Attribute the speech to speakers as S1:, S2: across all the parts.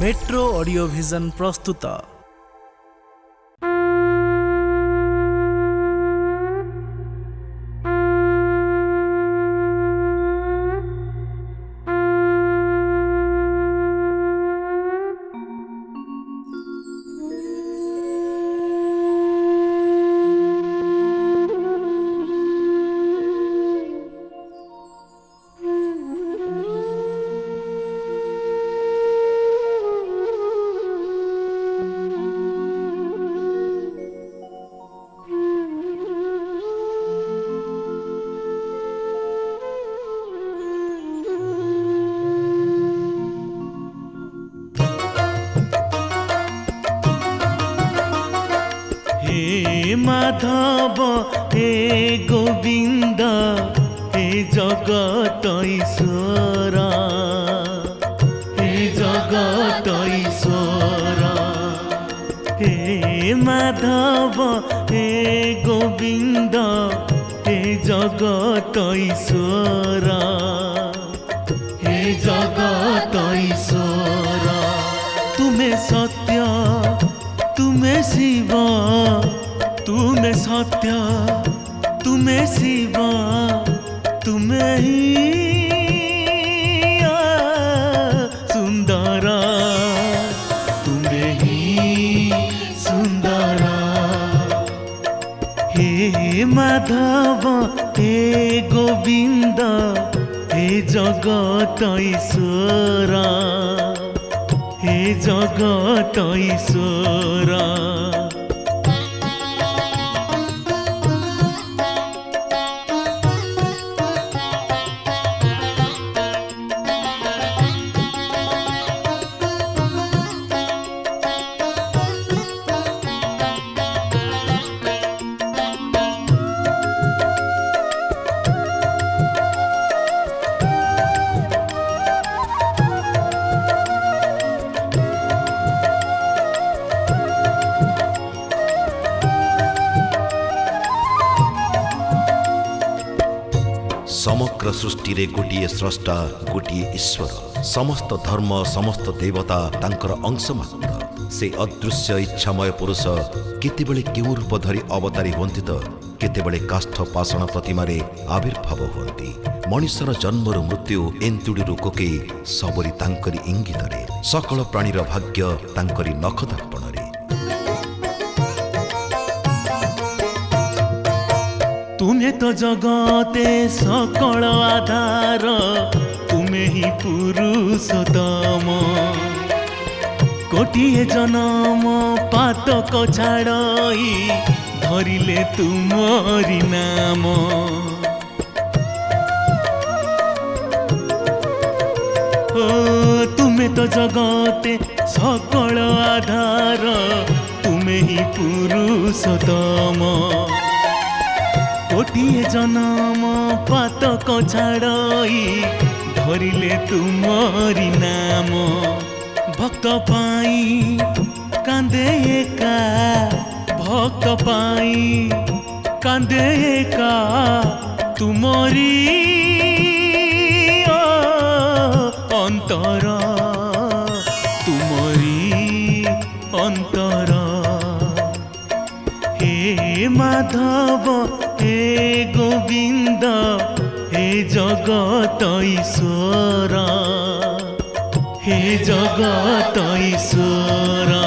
S1: Metro audio vision प्रस्तुत।
S2: हे माधव हे गोविंद हे जगत ईश्वर, हे जगत ईश्वर। हे माधव हे गोविंद हे जगत ईश्वर, हे जगत ईश्वर। तुम्हें सत्य तुम्हें शिव, तुम्हें सत्य तुम्हें शिव, तुम्हें ही सुंदर, तुम्हें ही सुंदर। हे माधव हे गोविंद हे जगत ईश्वर, हे जगत ईश्वर।
S3: समग्र सृष्टि रे गोटिए स्रष्टा गोटिए ईश्वर। समस्त धर्म समस्त देवता तांकर अंश मात्र। से अदृश्य इच्छामय पुरुष केतेबेले केउं रूप धरी अवतारी हुअन्ति त केतेबेले काष्ठ पाषाण प्रतिमारे आविर्भाव हुअन्ति। मनुष्यर जन्मरु मृत्यु एन्तुडीरु कोके सबरी तांकरी इंगितरे। सकल प्राणीर भाग्य तांकरी नखदर्पणरे।
S2: तुम्हें तो जगते सकल आधार, तुम्हें ही पुरुषोत्तम। कोटिए जन्म पातक छाड़ई धरिले तुमरी नाम। तुम्हें तो जगते सकल आधार, तुम्हें ही पुरुषोत्तम। कोटिए जन्म पातक छाड़ई धरिले तुमरी नाम। भक्त पाई कांदे एका, भक्त पाई कांदे एका, तुमरी अंतर, तुमरी अंतर। हे माधव हे गोविंद हे जगत ईश्वर, हे जगत ईश्वर।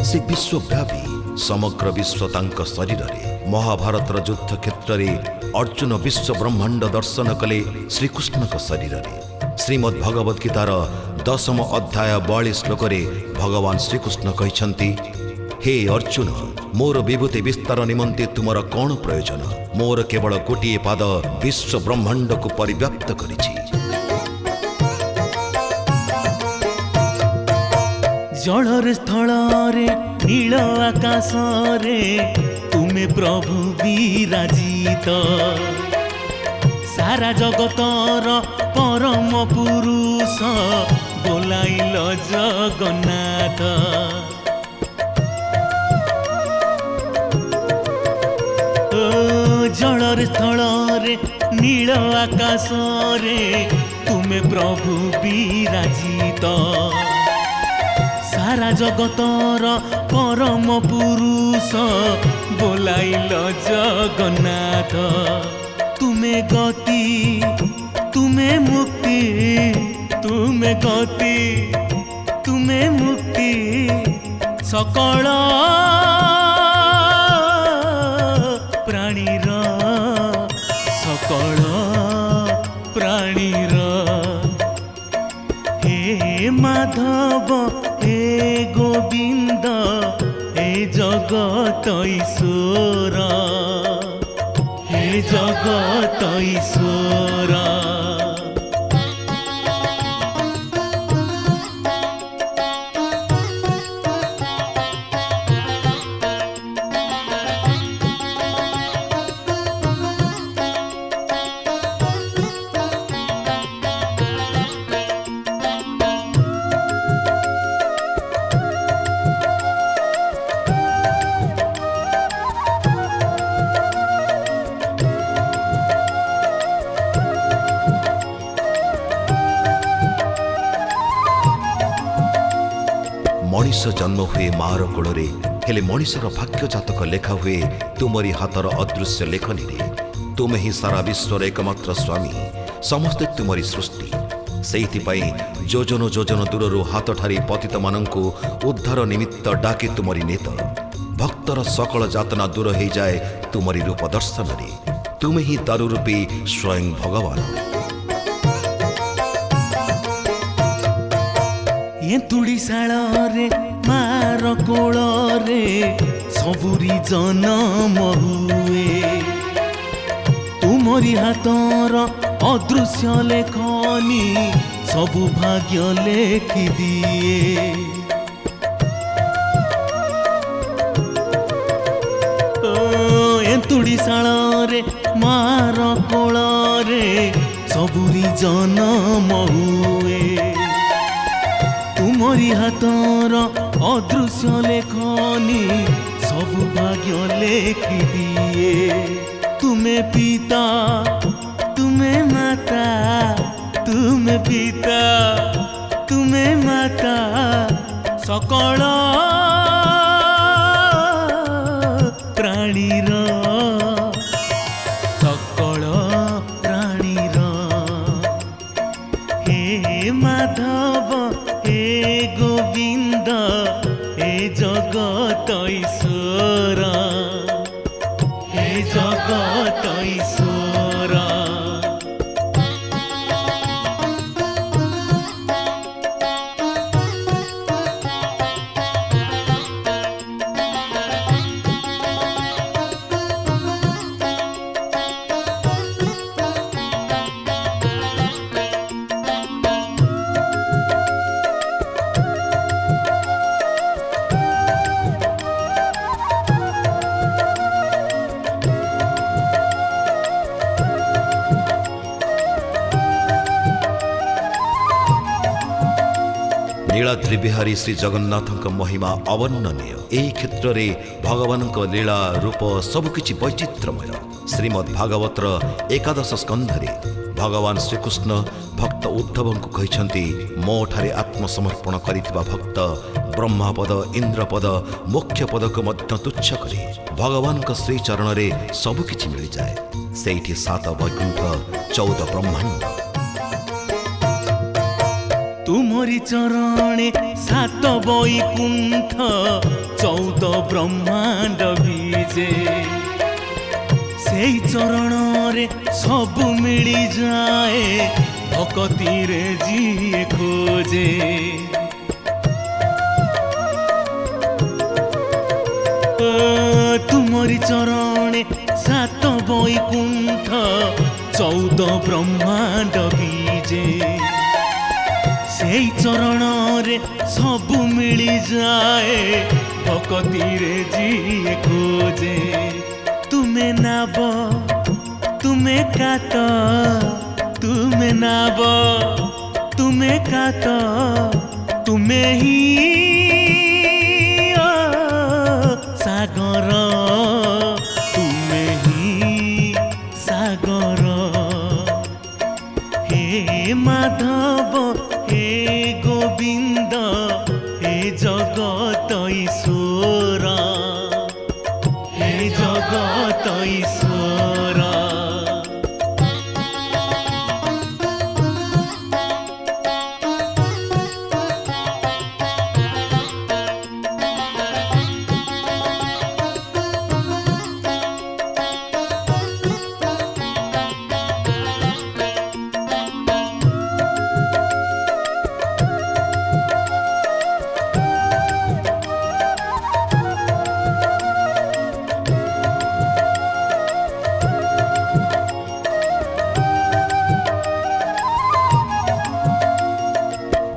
S3: से विश्वव्यापी समग्र विश्व तांक शरीर रे। महाभारतर युद्ध क्षेत्र में अर्जुन विश्व ब्रह्मांड दर्शन कले श्रीकृष्ण शरीर रे। श्रीमद् भगवद गीतार 10 अध्याय 42 श्लोक रे भगवान श्रीकृष्ण कहिछन्ति, हे अर्जुन मोर विभूति विस्तार निमंते तुमर कौन प्रयोजन मोर केवल गोटे पाद विश्व ब्रह्मांड को परिव्याप्त करिछि
S2: जलर स्थलरे नील आकाशरे तुमे प्रभु विराजित सारा जगतर परम पुरुष बोलाइल जगन्नाथ जलर स्थलरे नील आकाशरे तुमे प्रभु विराजित सारा जगतर परम पुरुष बोलाइल जगन्नाथ तुमे गति तुमे मुक्ति तुमे गति तुमे मुक्ति सकल प्राणीर सकल प्राणीर हे माधव हे गोविंद हे जगत ईश्वर हे जगत ईश्वर
S3: मनीष जन्म हुए मार कोଳରେ हेले मनीषर भाग्य जातक लेखा हुए तुमरी हाथर अदृश्य लेखनी रे तुम ही सारा विश्वर एकमात्र स्वामी समस्ते तुमरी सृष्टि सेइथिपाई जोजन जोजन दूरରୁ हाथ ठारी पतित मानंकु उद्धार निमित्त डाके तुमरी नेत भक्तर सकल जातना दूर हो जाए तुमरी रूप दर्शन रे तुम ही दारु रूपी स्वयं भगवान
S2: एतुड़ी शाଳରେ मार कोଳରେ सबुरी जन्म हुए तुमरी हाथर अदृश्य लेखनी सबु भाग्य लेखि दिए एतुड़ी शाଳରେ मार कोଳରେ सबुरी जन्म हुए तुमरी हाथर अदृश्य लेखनी सब भाग्य लेखि दिए तुमे पिता तुमे माता तुमे पिता तुमे माता सकल प्राणीर सकल प्राणीर हे माधव हे गोविंद हे जगत ईश्वर हे जगत ईश्वर
S3: नीलाद्रि बिहारी श्री जगन्नाथ महिमा अवर्णनीय एही क्षेत्र में भगवान लीला रूप सबकिछि वैचित्रमय श्रीमद् भागवतर एकादश स्कंधरे भगवान श्रीकृष्ण भक्त उद्धव को कहते मो ठारे आत्मसमर्पण करिथिबा भक्त ब्रह्मपद इंद्रपद मोक्ष पद को मध्य तुच्छ करे भगवान श्री चरण रे सबकिछि मिल जाए सेठी 7 वैकुंठ 14 ब्रह्मांड
S2: तुमरी चरणे 7 वैकुंठ 14 ब्रह्मांड बीजे सेई चरण रे सब मिली जाए भक्ति रे जी खोजे तुमरी चरणे सात बैकुंठ 14 ब्रह्मांड बीजे से चरण रे सबु मिली जाए भक्ति रे जी खोजे तुम्हें नाब तुम्हें कात तुम्हें नाब तुम्हें कात तुम्हें ही सागर तुम्हें ही सागर हे माधव हे गोविंद हे जगत ईश्वर हे जगत ईश्वर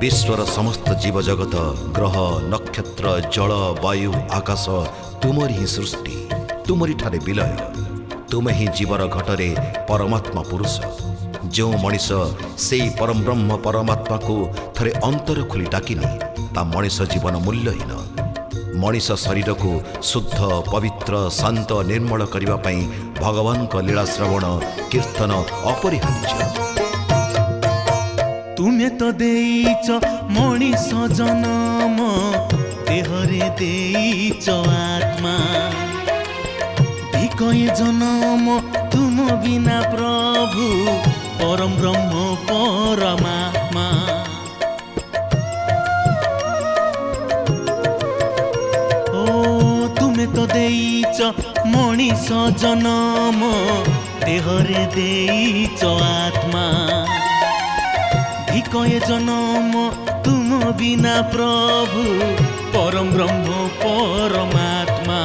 S3: विश्वर समस्त जीव जगत ग्रह नक्षत्र जल वायु आकाश तुमरी ही सृष्टि तुमरी ठारे विलय तुमे ही जीवर घटरे परमात्मा पुरुष जो मनीष से परम ब्रह्म परमात्मा को थरे अंतर खोली डाकिनी ता मनीष जीवन मूल्यहीन मनीष शरीर को शुद्ध पवित्र शांत निर्मल करने पाई भगवान का लीला श्रवण कीर्तन अपरिहार्य
S2: तुम्हें तो देइच मनीष जन्म देहरे देइच आत्मा भिकय जन्म तुम बिना प्रभु परम ब्रह्म परमात्मा ओ तुम्हें तो देइच मनीष जन्म देहरे देइच आत्मा भिकय जन्म तुम बिना प्रभु परम ब्रह्म परमात्मा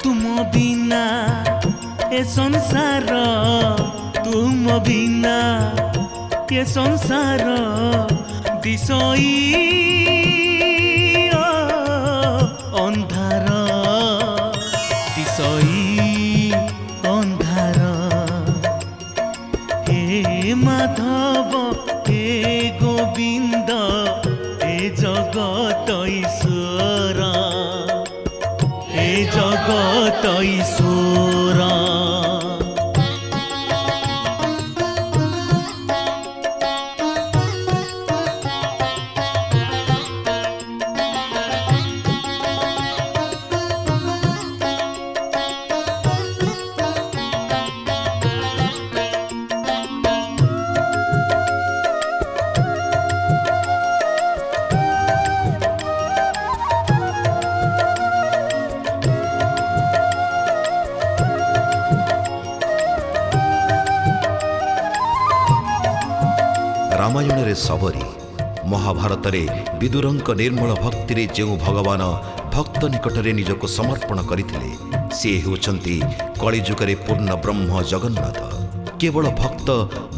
S2: तुम बिना ए संसार तुम बिना ए संसार दिशई अंधार दिशई अंधार हे माधव हे गोविंद हे जगत ईश्वर हे जगत ईश्वर
S3: रामायण रे सबरी महाभारत रे विदुरंक निर्मल भक्ति रे जो भगवान भक्त निकटरे निजको समर्पण करथिले से हेउचंती कलिजुगरे पूर्ण ब्रह्म जगन्नाथ केवल भक्त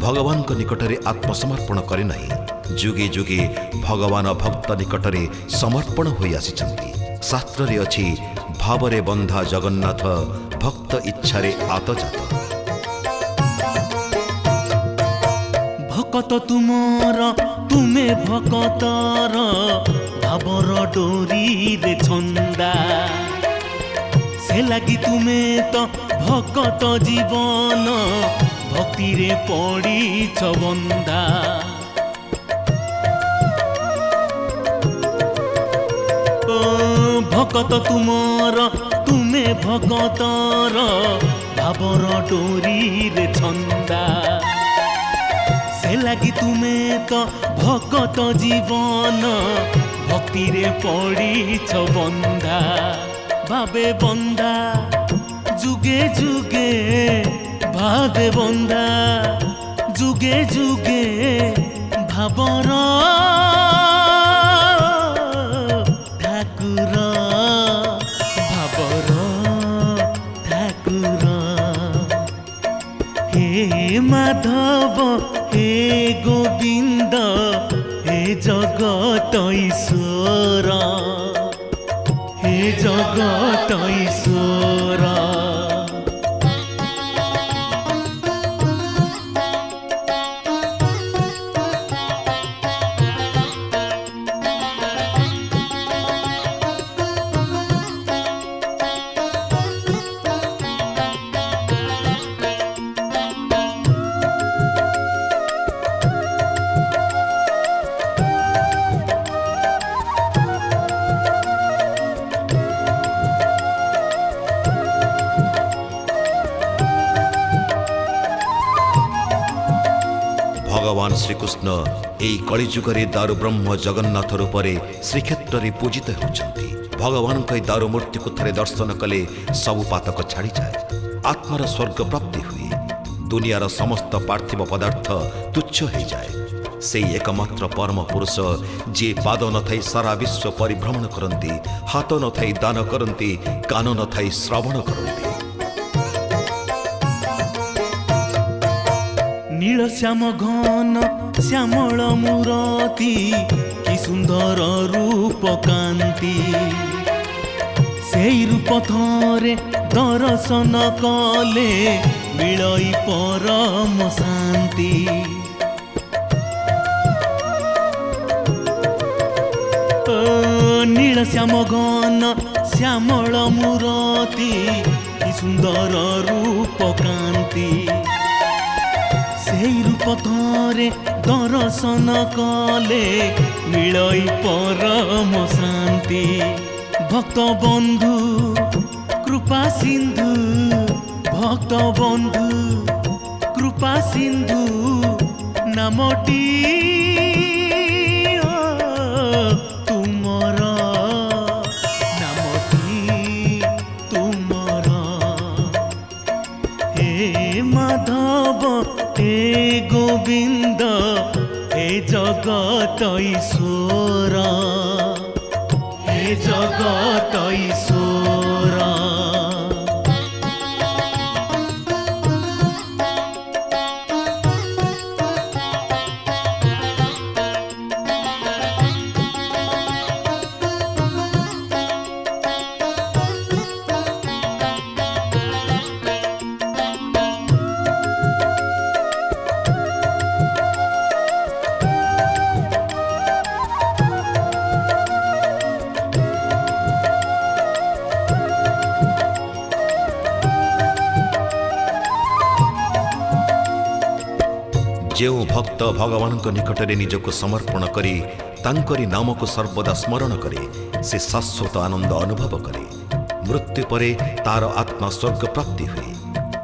S3: भगवान को निकटरे आत्मसमर्पण करे नहीं जुगे जुगे भगवान भक्त निकटरे समर्पण होई आसिचंती शास्त्र रे अछि भावरे बंधा जगन्नाथ भक्त इच्छारे आतजात
S2: भकत तुमर तुमे भकतर भावर डोरी रे छंदा से लगी तुमे तो भकत जीवन भक्ति रे पड़ी बंदा ओ भकत तुमर तुमे भकतर भावर डोरी रे छंदा से लगी तुम्हें तो भकत जीवन भक्ति रे पड़ी बंधा भावे बंधा जुगे जुगे भावे बंधा जुगे जुगे भावर ठाकुर भावर मधुर हे माधव हे गोविंद हे जगत ईश्वर हे जगत ईश्वर
S3: भगवान श्रीकृष्ण एई कलिजुगरे दारु ब्रह्म जगन्नाथ रूपरे श्रीक्षेत्र रे पूजित होउछन्ति। भगवान कई दारु मूर्ति को थरे दर्शन कले सबु पातक छाड़ी जाए, आत्मार स्वर्ग प्राप्ति हुए, दुनियार समस्त पार्थिव पदार्थ तुच्छ हो जाए। से एकमात्र परम पुरुष जे पाद न थाई सारा विश्व परिभ्रमण करती, हाथ न थाई दान करती, कान न थाई श्रवण करती।
S2: नील श्याम घन श्यामल मूरति कि सुंदर रूप कांति सेई रूप थरे दर्शन कले मिलई परम शांति। नील श्याम घन श्यामल मूरति कि सुंदर रूप कांति सेई रूप थरे दर्शन कले मिलई परम शांति। भक्त बंधु कृपा सिंधु भक्त बंधु कृपा सिंधु नामटी तुमर नामटी तुमर हे माधव हे गोविंद हे जगत ईश्वर हे जगत ईश्वर।
S3: जेउ भक्त भगवान निकटरे निजको समर्पण करी तांकरी नाम को सर्वदा स्मरण करे से शाश्वत आनंद अनुभव करे। मृत्यु परे तार आत्मा स्वर्ग प्राप्ति हुए,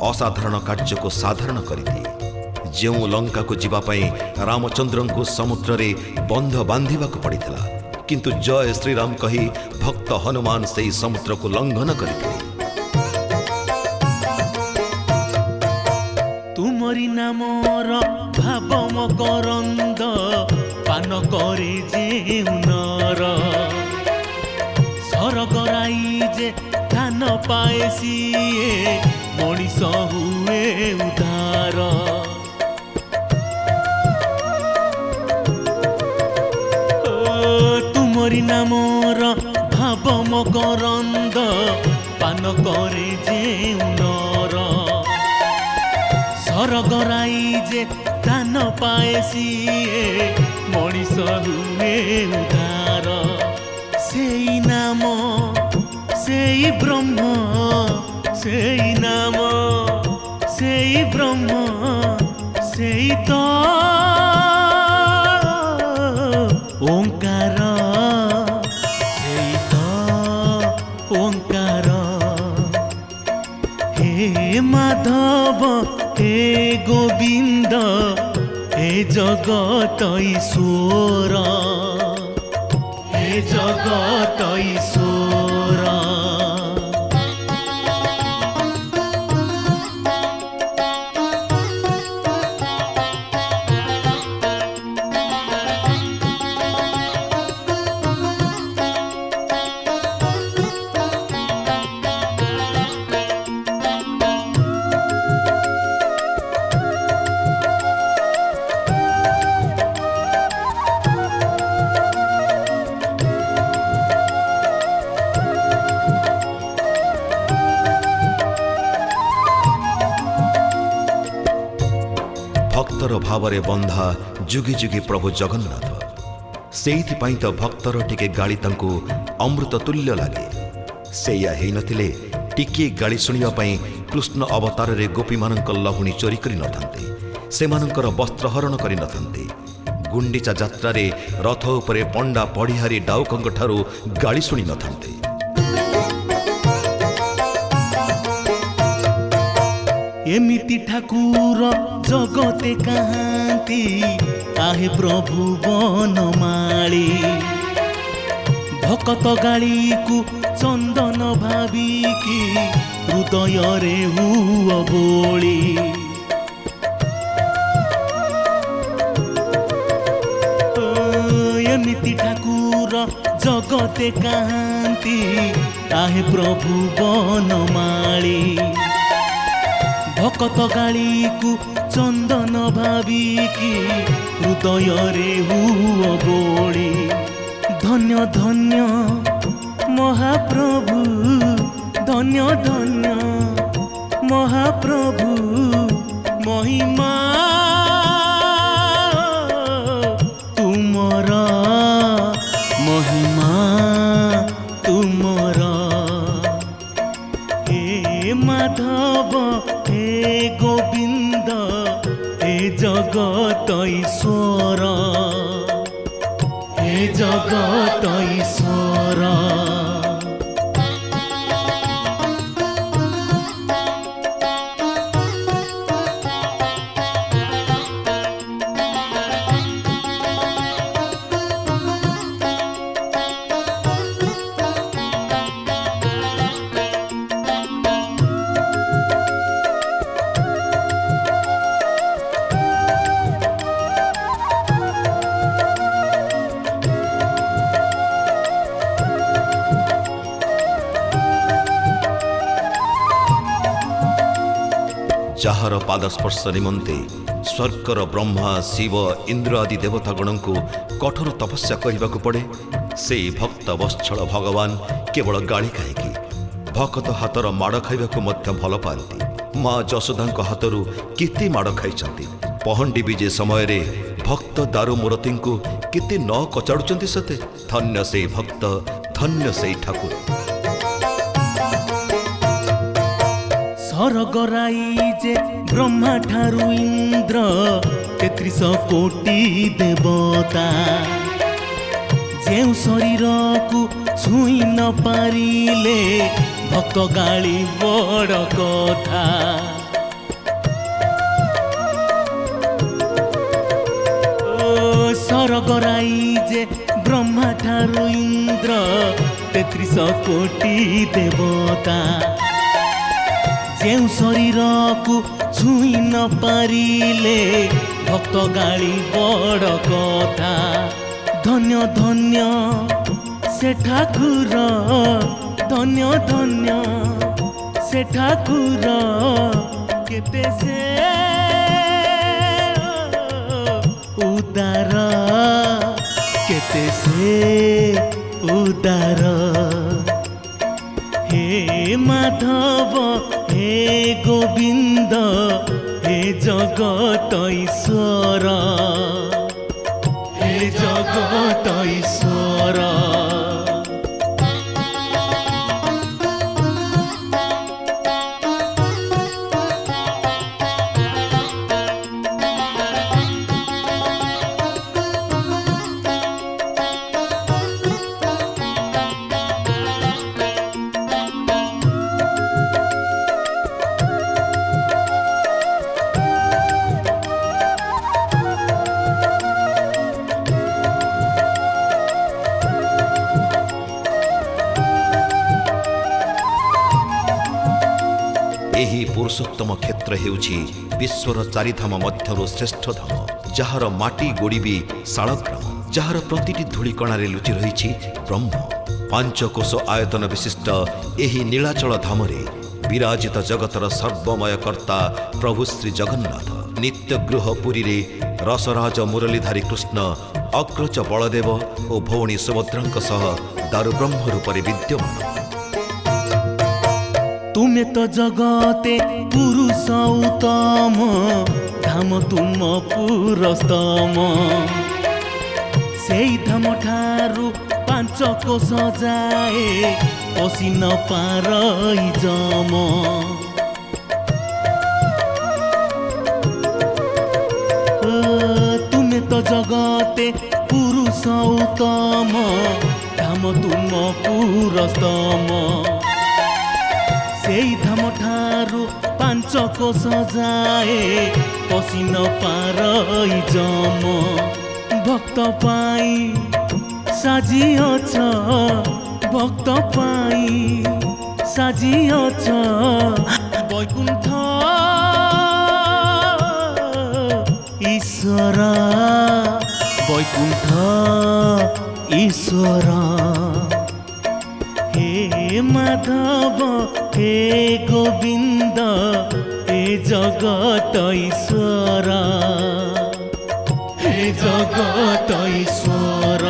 S3: असाधारण कार्य को साधारण करदिए। जेउ लंका को जीवापाई रामचंद्र को समुद्र रे बंध बांधिबा को पड़िथिला, किंतु जय श्रीराम कही भक्त हनुमान से समुद्र को लंघन करथिले।
S2: तुमरी नामर भाव मकरंद पान करे जे नर सरगराई जे दान पाए सिए मनीष हुए उदार। तुमरी नामर भाव मकरंद पान करे जे नर सरगराई जे दान पाए सिए मनीष हुए उदार। सेई नाम सेई ब्रह्म सेई नाम सेई ब्रह्म सेई तो ओंकार सेई तो ओंकार। हे माधव हे गोविंद हे जगत ईश्वर हे जगत ईश्वर।
S3: ଗୁରୁତର ଭାବରେ ବନ୍ଧା ଯୁଗି ଯୁଗି ପ୍ରଭୁ ଜଗନ୍ନାଥ। ସେଇଥିପାଇଁ ତ ଭକ୍ତର ଟିକେ ଗାଳି ତାଙ୍କୁ ଅମୃତ ତୁଲ୍ୟ ଲାଗେ। ସେଇଆ ହେଇନଥିଲେ ଟିକିଏ ଗାଳି ଶୁଣିବା ପାଇଁ କୃଷ୍ଣ ଅବତାରରେ ଗୋପୀମାନଙ୍କ ଲହୁଣୀ ଚୋରି କରିନଥାନ୍ତେ, ସେମାନଙ୍କର ବସ୍ତ୍ର ହରଣ କରିନଥାନ୍ତେ। ଗୁଣ୍ଡିଚା ଯାତ୍ରାରେ ରଥ ଉପରେ ପଣ୍ଡା ପଢ଼ିହାରୀ ଡାଉକଙ୍କଠାରୁ ଗାଳି ଶୁଣି ନଥାନ୍ତେ।
S2: ଏମିତି ଠାକୁର ଜଗତେ କାହାନ୍ତି, ଆହେ ପ୍ରଭୁ ବନମାଳୀ। ଭକତ ଗାଳିକୁ ଚନ୍ଦନ ଭାବିକି ହୃଦୟରେ ହୁଅ ବୋଳି। ଏମିତି ଠାକୁର ଜଗତେ କାହାନ୍ତି, ଆହେ ପ୍ରଭୁ ବନମାଳୀ। ଭକତ ଗାଳିକୁ ଚନ୍ଦନ ଭାବିକି ହୃଦୟରେ ହୁଅ ବୋଳି। ଧନ୍ୟ ଧନ୍ୟ ମହାପ୍ରଭୁ, ଧନ୍ୟ ଧନ୍ୟ ମହାପ୍ରଭୁ। ମହିମା ତୁମର, ମହିମା ତୁମର। ହେ ମାଧବ, ହେ ଗୋବିନ୍ଦ, ହେ ଜଗତ ଈଶ୍ୱର, ହେ ଜଗତ ଈଶ୍ୱର।
S3: ଯାହାର ପାଦସ୍ପର୍ଶ ନିମନ୍ତେ ସ୍ୱର୍ଗର ବ୍ରହ୍ମା, ଶିବ, ଇନ୍ଦ୍ର ଆଦି ଦେବତାଗଣଙ୍କୁ କଠୋର ତପସ୍ୟା କରିବାକୁ ପଡ଼େ, ସେଇ ଭକ୍ତ ବତ୍ସଳ ଭଗବାନ କେବଳ ଗାଳି କାହିଁକି ଭକତ ହାତର ମାଡ଼ ଖାଇବାକୁ ମଧ୍ୟ ଭଲ ପାଆନ୍ତି। ମା ଯଶୋଦାଙ୍କ ହାତରୁ କେତେ ମାଡ଼ ଖାଇଛନ୍ତି। ପହଣ୍ଡି ବିଜେ ସମୟରେ ଭକ୍ତ ଦାରୁମୂରତିଙ୍କୁ କେତେ ନ କଚାଡ଼ୁଛନ୍ତି ସତେ। ଧନ୍ୟ ସେଇ ଭକ୍ତ, ଧନ୍ୟ ସେଇ ଠାକୁର।
S2: ସରଗରାଇ ଯେ ବ୍ରହ୍ମା ଠାରୁ ଇନ୍ଦ୍ର, 33 କୋଟି ଦେବତା। ଯେଉଁ ଶରୀରକୁ ଛୁଇଁ ନ ପାରିଲେ ଭକ୍ତ ଗାଳି ବଡ଼ କଥା। ସରଗରାଇ ଯେ ବ୍ରହ୍ମା ଠାରୁ ଇନ୍ଦ୍ର, 33 କୋଟି ଦେବତା। ଯେଉଁ ଶରୀରକୁ ଛୁଇଁ ନ ପାରିଲେ ଭକ୍ତ ଗାଳି ବଡ଼ କଥା। ଧନ୍ୟ ଧନ୍ୟ ସେ ଠାକୁର, ଧନ୍ୟ ଧନ୍ୟ ସେ ଠାକୁର। କେତେ ସେ ଉଦାର, କେତେ ସେ ଉଦାର। हे माधव, हे गोविंद, हे जगत ईश्वर, हे जगत ईश्वर।
S3: ଏହି ପୁରୁଷୋତ୍ତମ କ୍ଷେତ୍ର ହେଉଛି ବିଶ୍ୱର ଚାରିଧାମ ମଧ୍ୟରୁ ଶ୍ରେଷ୍ଠ ଧାମ, ଯାହାର ମାଟି ଗୋଡ଼ି ବି ଶାଳଗ୍ରାମ, ଯାହାର ପ୍ରତିଟି ଧୂଳିକଣାରେ ଲୁଚି ରହିଛି ବ୍ରହ୍ମ। 5 କୋଶ ଆୟତନ ବିଶିଷ୍ଟ ଏହି ନୀଳାଚଳ ଧାମରେ ବିରାଜିତ ଜଗତର ସର୍ବମୟ କର୍ତ୍ତା ପ୍ରଭୁ ଶ୍ରୀ ଜଗନ୍ନାଥ। ନିତ୍ୟ ଗୃହ ପୁରୀରେ ରସରାଜ ମୁରଲୀଧାରୀ କୃଷ୍ଣ, ଅଗ୍ରଜ ବଳଦେବ ଓ ଭଉଣୀ ସୁଭଦ୍ରାଙ୍କ ସହ ଦାରୁବ୍ରହ୍ମ ରୂପରେ ବିଦ୍ୟମାନ।
S2: तुमे तो जगते पुरुष उत्तम धाम तुम पुरस्तम सेई धाम ठारू पांच कोश जाए पसी न पारई जम तुमे तो जगते पुरुष उत्तम धाम तुम पुरस्तम सेई धाम ठारू पांच कोश जाए पसी न पारई जम भक्त पाई साजिअछ भक्त पाई साजिअछ वैकुण्ठ ईश्वर वैकुण्ठ ईश्वर हे माधव हे गोविंद हे जगत ईश्वर हे जगत ईश्वर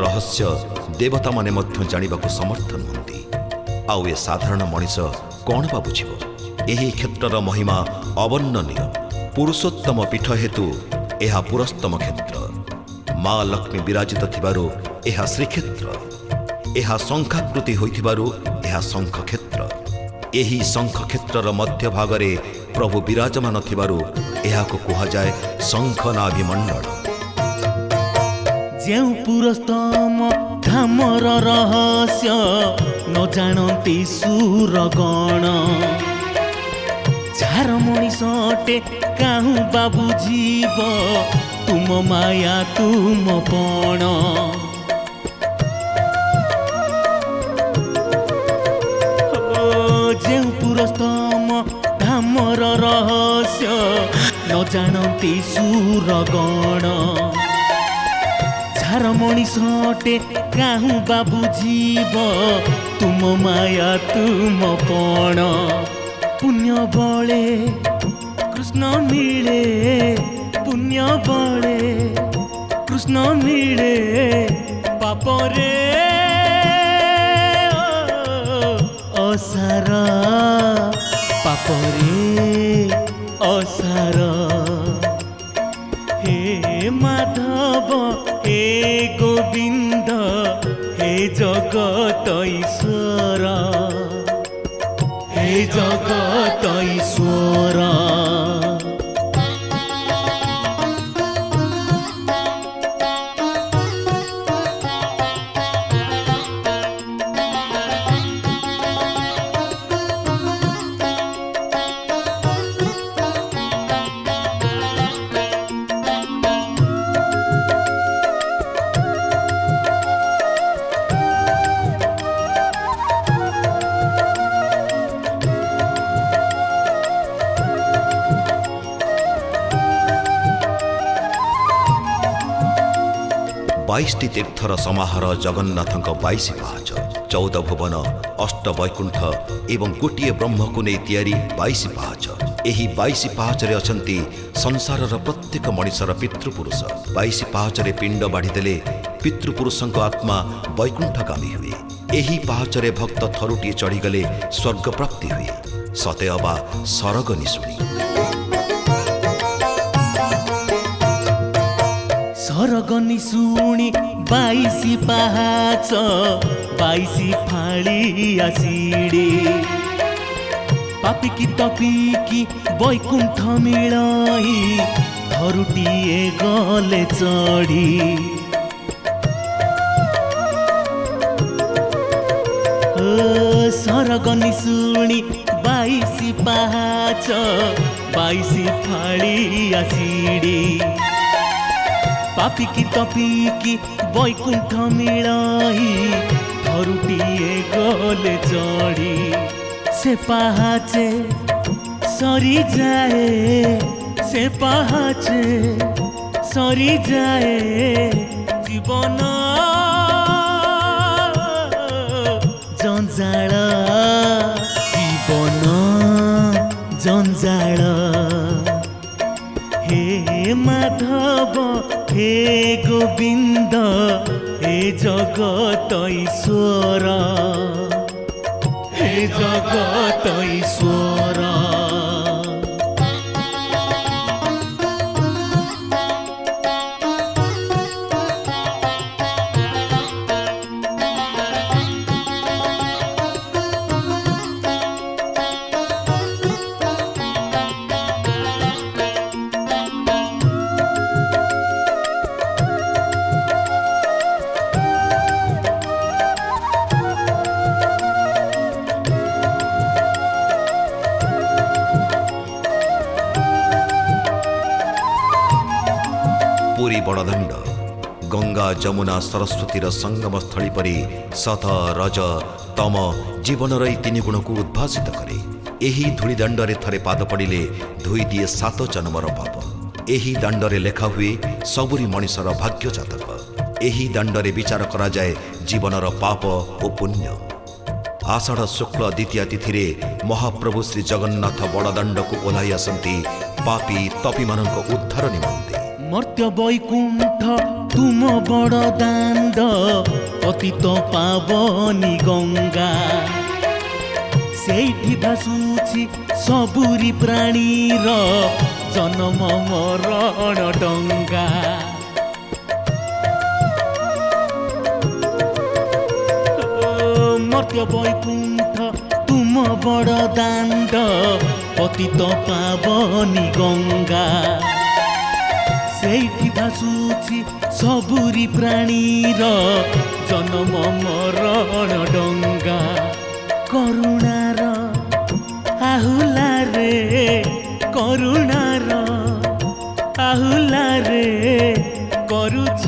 S3: रहस्य देवता माने मध्य जानिबाकु समर्थ नुहंती आउ ए साधारण मनीष कौन बा बुझिबो एही क्षेत्रर महिमा अवर्णनीय पुरुषोत्तम पीठ हेतु एहा पुरस्तम क्षेत्र माँ लक्ष्मी विराजित थिबारु एहा श्रीक्षेत्र एहा शंखाकृति होइथिबारु एहा शंख क्षेत्र एही शंख क्षेत्रर मध्य भागरे प्रभु विराजमान थिबारु एहाको कुहा जाय शंखनागी मंडल
S2: जेउ पुरस्तम धामर रहस्य न जानती सुरगण झार मनीषटे काहू बाबू जीव तुम माया तुम पण जेउ पुरस्तम धामर रहस्य न जानती सुरगण झार मनीषटे काहू बाबू जीव तुम माया तुम पण पुण्य बळे कृष्ण मिले पुण्य बळे कृष्ण मिले पापरे असार पापरे असार हे माधव हे गोविंद हे जगत ईश्वर हे जगत ईश्वर
S3: बाईसटी तीर्थर समाहार जगन्नाथ 22 पाहाच 14 भुवन 8 वैकुंठ एवं गोटे ब्रह्म को नहीं तैयारी 22 पाहाच एही 22 पाहाचरे अछंती संसारर प्रत्येक मनीषर पितृपुरुष 22 पाहाचरे पिंड बाढ़ीदेले पितृपुरुषଙ୍କ आत्मा वैकुंठगामी हुए एही पाहाचरे भक्त थरुटिए चढ़ीगले स्वर्ग प्राप्ति हुए सते अबा सरग निशुणी
S2: सरग निशुणी 22 पाहाच 22 फाड़ी आसीडे पापी की तपिकी वैकुंठ मिलाई धरुटिए गले चढ़ी सरग निशुणी 22 पाहाच 22 फाड़ी आसीडे ପାପିକି ତପିକି ବୈକୁଣ୍ଠ ମିଳାଇ ଥରୁଟିଏ ଗଲେ ଚଢ଼ି ସେ ପାହାଚେ ସରିଯାଏ ସେ ପାହାଚେ ସରିଯାଏ ଜୀବନ ଜଞ୍ଜାଳ ଜୀବନ ଜଞ୍ଜାଳ हे माधव हे गोविंद हे जगत ईश्वर हे जगत ईश्वर
S3: ପୁରୀ ବଡ଼ଦାଣ୍ଡ ଗଙ୍ଗା ଯମୁନା ସରସ୍ୱତୀର ସଙ୍ଗମସ୍ଥଳୀ ପରି ସତ ରଜ ତମ ଜୀବନର ଏହି ତିନି ଗୁଣକୁ ଉଦ୍ଭାସିତ କରେ। ଏହି ଧୂଳି ଦାଣ୍ଡରେ ଥରେ ପାଦ ପଡ଼ିଲେ ଧୋଇ ଦିଏ 7 ଜନ୍ମର ପାପ। ଏହି ଦାଣ୍ଡରେ ଲେଖା ହୁଏ ସବୁରି ମଣିଷର ଭାଗ୍ୟ ଜାତକ। ଏହି ଦାଣ୍ଡରେ ବିଚାର କରାଯାଏ ଜୀବନର ପାପ ଓ ପୁଣ୍ୟ। ଆଷାଢ଼ ଶୁକ୍ଳ ଦ୍ୱିତୀୟା ତିଥିରେ ମହାପ୍ରଭୁ ଶ୍ରୀ ଜଗନ୍ନାଥ ବଡ଼ଦାଣ୍ଡକୁ ଓହ୍ଲାଇ ଆସନ୍ତି ପାପୀ ତପୀମାନଙ୍କ ଉଦ୍ଧାର ନିମନ୍ତେ।
S2: मर्त्य वैकुंठ तुम बड़ दाण्ड पतित पावनी गंगा सेठी भासुछि सबुरी प्राणीर जन्म मरण डंगा। मर्त्य वैकुंठ तुम बड़ दाण्ड पतित पावनी गंगा सेठी भासुछि सबुरी प्राणीर जन्म मरण डंगा। करुणार आहुला रे करुणार आहुला रे करुछ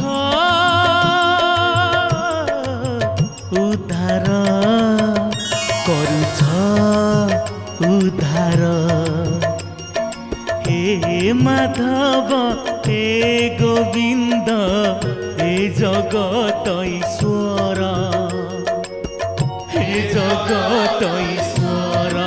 S2: उद्धार करुछ उद्धार। हे माधव हे गोविंद हे जगत ईश्वर हे जगत ईश्वर।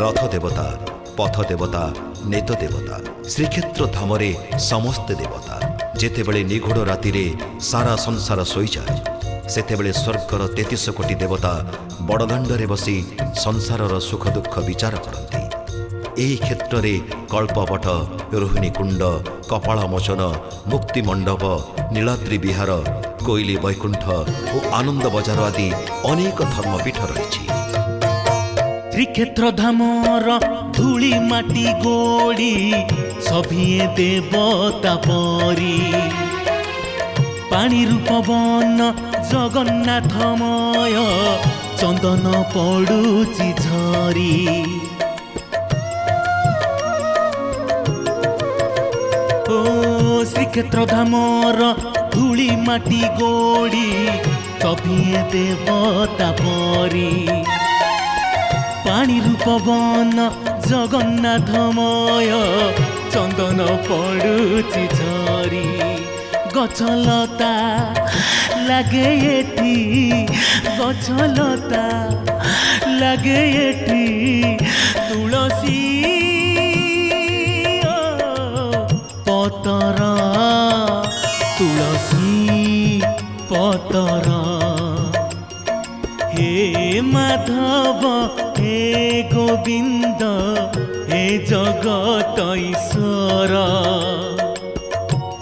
S3: रथ देवता पथ देवता नेत देवता श्रीक्षेत्र धामरे समस्ते देवता। जेतेबेले निगूढ़ रातिरे सारा संसार शोई जाए सेतेबेले स्वर्गर 33 कोटी देवता बड़दाण्डरे बसी संसारर सुख दुख विचार करती। एही क्षेत्ररे कल्पवट रोहिणी कुंड कपाल मोचन मुक्ति मंडप नीलाद्री विहार कोइली वैकुंठ और आनंद बजार आदि अनेक धर्मपीठ रही।
S2: श्रीक्षेत्र धामर धूली माटी गोड़ी सभिए देवता परी पानी रूपवन जगन्नाथमय चंदन पड़ुची झरी। ओ श्रीक्षेत्र धामर धूली माटी गोड़ी सभिए देवता परी पानी रूपवन जगन्नाथमय चंदन पड़ुची झरी। गछलता लागे एठी गछलता लागे एठी तुलसी पतर तुलसी पतर। हे माधव हे गोविंद हे जगत ईश्वर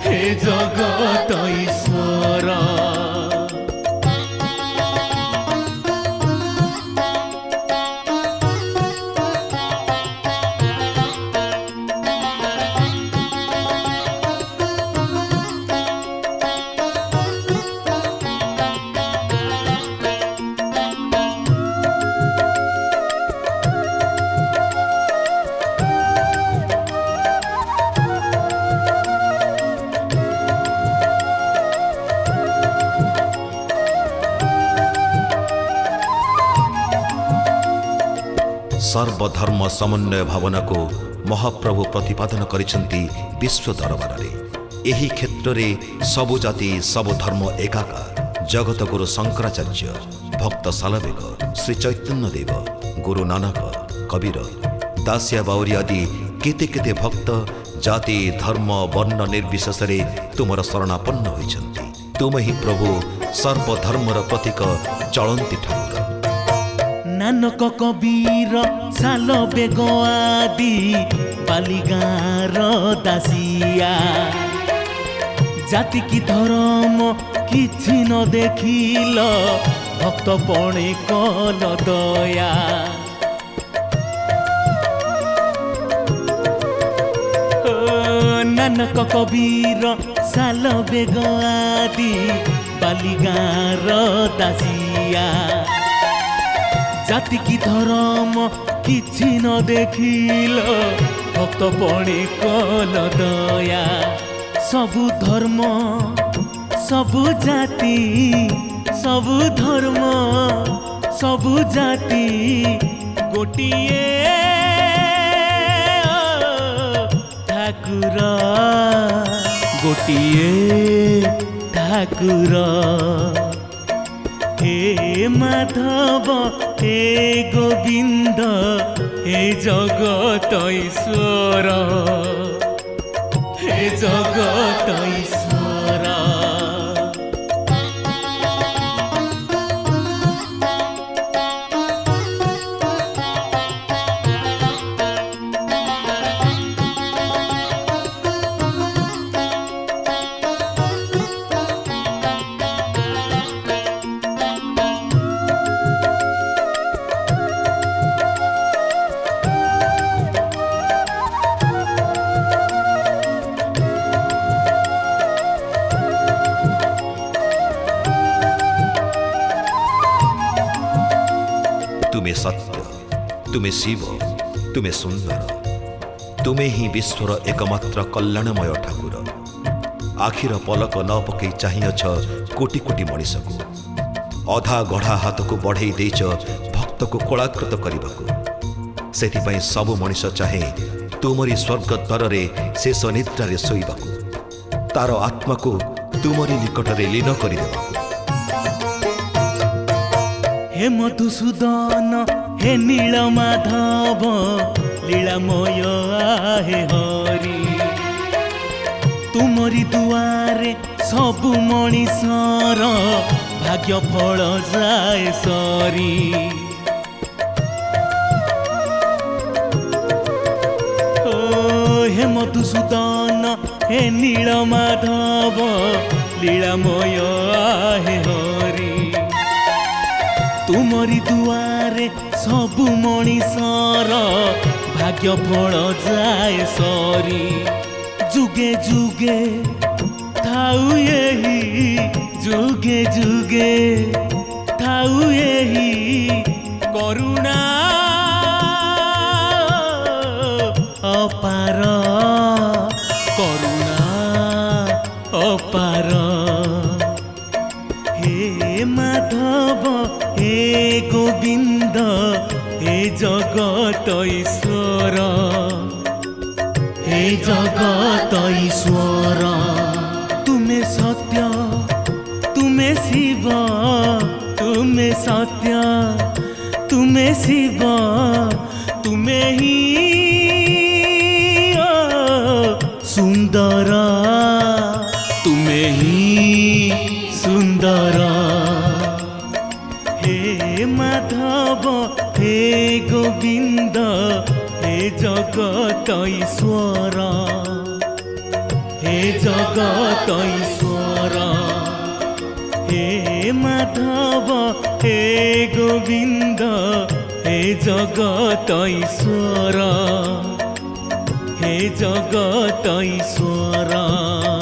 S2: हे जगत ईश्वर
S3: सर्वधर्म समन्वय भावना को महाप्रभु प्रतिपादन करिसेंती विश्व दरबार रे। एही क्षेत्र रे सबु जाति सबु धर्म एकाकार जगत गुरु शंकराचार्य भक्त सालवेग श्री चैतन्य देव गुरु नानक कबीर दासिया बाउरी आदि केते केते भक्त जाति धर्म वर्ण निर्विशेष रे तुमर शरणापन्न होइछंती। तुम ही प्रभु सर्वधर्मर प्रतीक चलंती ठाकुर।
S2: नानक कबीर साल बेग आदि बालिगार दासिया जाति की धर्म किछि न देखिल भक्त पणे कल दया नानक कबीर साल बेग आदि बालिगार दासिया जाति की धर्म किछि न देखिल भक्त पणे कल दया सबु धर्म सबु जाति सबु धर्म सबु जाति गोटिए ठाकुर गोटिए ठाकुर हे माधव हे गोविंद हे जगत ईश्वर हे जगत ईश्वर
S3: तुम्हें सत्य तुम्हें शिव तुम्हें सुंदर तुम्हें ही विश्वर एकमात्र कल्याणमय ठाकुर। आखिर पलक न पकई चाहिएछ कोटि कोटि मनीष को अधा गढ़ा हाथ को बढ़ई देच भक्त को कलाकृत करने से सबु मनीष चाहे तुमरी स्वर्ग द्वार शेष निद्रा शोइबाकू तार आत्मा को तुमरी निकट में लीन करदेवा।
S2: हे मधुसूदन हे नील माधव लीलामय हे हरि तुमरी दुआरे सबु मनीषर भाग्य फल जाए सरी। हे मधुसूदन हे नील माधव लीलामय हे हरि तुमरी दुआरे सबु मनीषर भाग्य फल जाए सरी। जुगे जुगे थाउ यही जुगे जुगे थाउ यही करुणा अपार करुणा अपार। हे माधव हे गोविंद हे जगत ईश्वर हे जगत ईश्वर तुम्हें सत्य तुम्हें शिव तुम्हें सत्य तुम्हें शिव तुम्हें ही सुंदर तुम्हें ही सुंदर। हे माधव हे गोविंद हे जगत ईश्वर हे जगत ईश्वर हे माधव हे गोविंद हे जगत ईश्वर हे जगत ईश्वर।